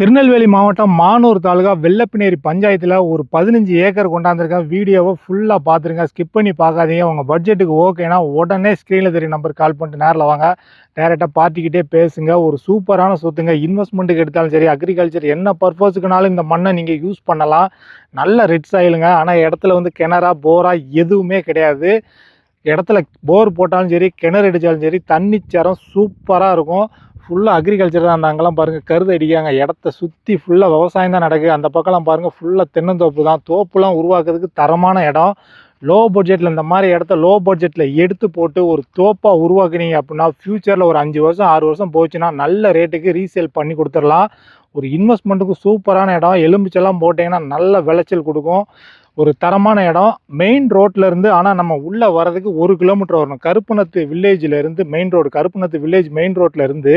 திருநெல்வேலி மாவட்டம் மானூர் தாலுகா வெள்ளப்பினேரி பஞ்சாயத்தில் ஒரு 15 ஏக்கர் கொண்டாந்துருக்கேன். வீடியோவை ஃபுல்லாக பார்த்துருங்க, ஸ்கிப் பண்ணி பார்க்காதீங்க. உங்கள் பட்ஜெட்டுக்கு ஓகேனா உடனே ஸ்க்ரீனில் தெரிய நம்பர் கால் பண்ணிட்டு நேரில் வாங்க. டேரெக்டாக பார்ட்டிக்கிட்டே பேசுங்க. ஒரு சூப்பரான சொத்துங்க. இன்வெஸ்ட்மெண்ட்டுக்கு எடுத்தாலும் சரி, அக்ரிகல்ச்சர் என்ன பர்பஸுக்குனாலும் இந்த மண்ணை நீங்கள் யூஸ் பண்ணலாம். நல்ல ரெட் சாயிலுங்க. ஆனால் இடத்துல வந்து கிணறா போரா எதுவுமே கிடையாது. இடத்துல போர் போட்டாலும் சரி, கிணறு அடித்தாலும் சரி, தண்ணி சரம் சூப்பராக இருக்கும். ஃபுல்லாக அக்ரிகல்ச்சர் தான். அந்த அங்கெல்லாம் பாருங்கள் கருது அடிக்காங்க. இடத்த சுற்றி ஃபுல்லாக விவசாயம் தான் நடக்குது. அந்த பக்கம்லாம் பாருங்கள் ஃபுல்லாக தென்னந்தோப்பு தான். தோப்புலாம் உருவாக்குறதுக்கு தரமான இடம். லோ பட்ஜெட்டில் இந்த மாதிரி இடத்த லோ பட்ஜெட்டில் எடுத்து போட்டு ஒரு தோப்பாக உருவாக்குனீங்க அப்படின்னா ஃப்யூச்சரில் ஒரு 5 வருஷம் 6 வருஷம் போச்சுன்னா நல்ல ரேட்டுக்கு ரீசேல் பண்ணி கொடுத்துடலாம். ஒரு இன்வெஸ்ட்மெண்ட்டுக்கு சூப்பரான இடம். எலும்பிச்செல்லாம் போட்டிங்கன்னா நல்ல விளைச்சல் கொடுக்கும். ஒரு தரமான இடம். மெயின் ரோட்லேருந்து, ஆனால் நம்ம உள்ளே வர்றதுக்கு 1 கிலோமீட்டர் வரணும். கருப்புணத்து வில்லேஜிலேருந்து மெயின் ரோடு, கருப்புணத்து வில்லேஜ் மெயின் ரோட்லேருந்து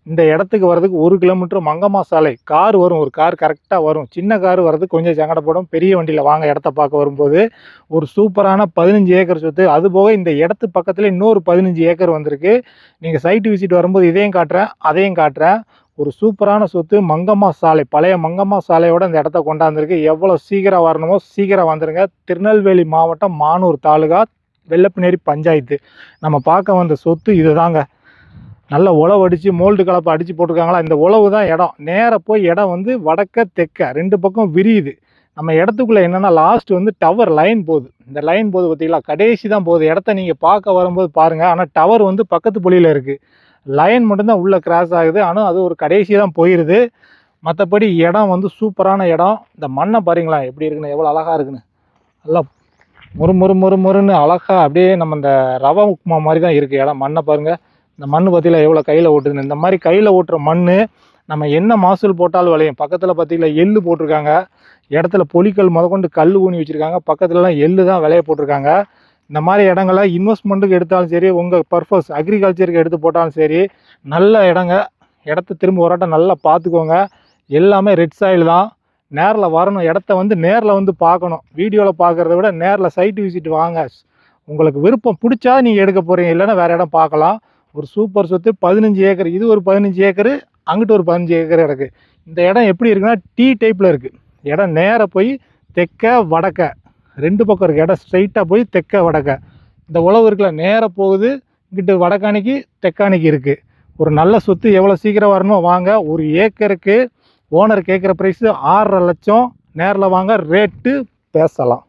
இந்த இடத்துக்கு வர்றதுக்கு 1 கிலோமீட்டர் மங்கம்மா சாலை. கார் வரும், ஒரு கார் கரெக்டாக வரும். சின்ன கார் வர்றதுக்கு கொஞ்சம் சங்கடப்படும். பெரிய வண்டியில் வாங்க இடத்த பார்க்க வரும்போது. ஒரு சூப்பரான 15 ஏக்கர் சொத்து. அதுபோக இந்த இடத்து பக்கத்தில் இன்னொரு 15 ஏக்கர் வந்திருக்கு. நீங்கள் சைட்டு விசிட் வரும்போது இதையும் காட்டுறேன், அதையும் காட்டுறேன். ஒரு சூப்பரான சொத்து. மங்கம்மா சாலை, பழைய மங்கம்மா சாலையோட இந்த இடத்த கொண்டாந்துருக்கு. எவ்வளோ சீக்கிரம் வரணுமோ சீக்கிரம் வந்துடுங்க. திருநெல்வேலி மாவட்டம் மானூர் தாலுகா வெள்ளப்பினேரி பஞ்சாயத்து. நம்ம பார்க்க வந்த சொத்து இதுதாங்க. நல்ல உழவு அடித்து மோல்டு கலப்பை அடித்து போட்டிருக்காங்களா. இந்த உழவு தான் இடம். நேராக போய் இடம் வந்து வடக்க தெற்க 2 பக்கம் விரியுது. நம்ம இடத்துக்குள்ளே என்னென்னா லாஸ்ட் வந்து டவர் லைன் போகுது. இந்த லைன் போகுது பார்த்தீங்களா, கடைசி தான் போகுது. இடத்த நீங்கள் பார்க்க வரும்போது பாருங்கள். ஆனால் டவர் வந்து பக்கத்து பொலியில் இருக்குது. லைன் மட்டும்தான் உள்ளே கிராஸ் ஆகுது. ஆனால் அது ஒரு கடைசி தான் போயிடுது. மற்றபடி இடம் வந்து சூப்பரான இடம். இந்த மண்ணை பாருங்களா எப்படி இருக்குன்னு, எவ்வளோ அழகாக இருக்குன்னு. நல்லா முறுன்னு அழகாக அப்படியே நம்ம இந்த ரவா உப்புமா மாதிரி தான் இருக்குது இடம். மண்ணை பாருங்கள். இந்த மண் பார்த்தீங்களா எவ்வளோ கையில் ஓட்டுதுன்னு. இந்த மாதிரி கையில் ஓட்டுற மண் நம்ம என்ன மகசூல் போட்டாலும் விளையும். பக்கத்தில் பார்த்தீங்களா எள்ளு போட்டிருக்காங்க. இடத்துல பொலிக்கல் முதற்கொண்டு கல் ஊனி வச்சுருக்காங்க. பக்கத்துலலாம் எள்ளு தான் விளைய போட்டிருக்காங்க. இந்த மாதிரி இடங்களை இன்வெஸ்ட்மெண்ட்டுக்கு எடுத்தாலும் சரி, உங்கள் பர்பஸ் அக்ரிகல்ச்சருக்கு எடுத்து போட்டாலும் சரி, நல்ல இடங்க. இடத்த திரும்ப ஒரு ஆட்டம் நல்லா பார்த்துக்கோங்க. எல்லாமே ரெட் சாயில் தான். நேரில் வரணும். இடத்த வந்து நேரில் வந்து பார்க்கணும். வீடியோவில் பார்க்குறத விட நேரில் சைட்டு விசிட் வாங்க. உங்களுக்கு விருப்பம் பிடிச்சா நீங்கள் எடுக்க போகிறீங்க, இல்லைன்னா வேறு இடம் பார்க்கலாம். ஒரு சூப்பர் சொத்து. 15 ஏக்கர். இது ஒரு 15 ஏக்கரு, அங்கிட்டு ஒரு 15 ஏக்கர் இருக்குது. இந்த இடம் எப்படி இருக்குன்னா டீ டைப்பில் இருக்குது. இடம் நேராக போய் தெற்க வடக்க 2 பக்கம் இருக்குது. இடம் ஸ்ட்ரைட்டாக போய் தெற்க வடக்க. இந்த உழவு இருக்குல்ல நேராக போகுது. இங்கிட்டு வடக்காணிக்கு தெற்காணிக்கு இருக்குது. ஒரு நல்ல சொத்து. எவ்வளோ சீக்கிரம் வரணுமோ வாங்க. ஒரு ஏக்கருக்கு ஓனர் கேட்குற ப்ரைஸு 6.5 லட்சம். நேரில் வாங்க, ரேட்டு பேசலாம்.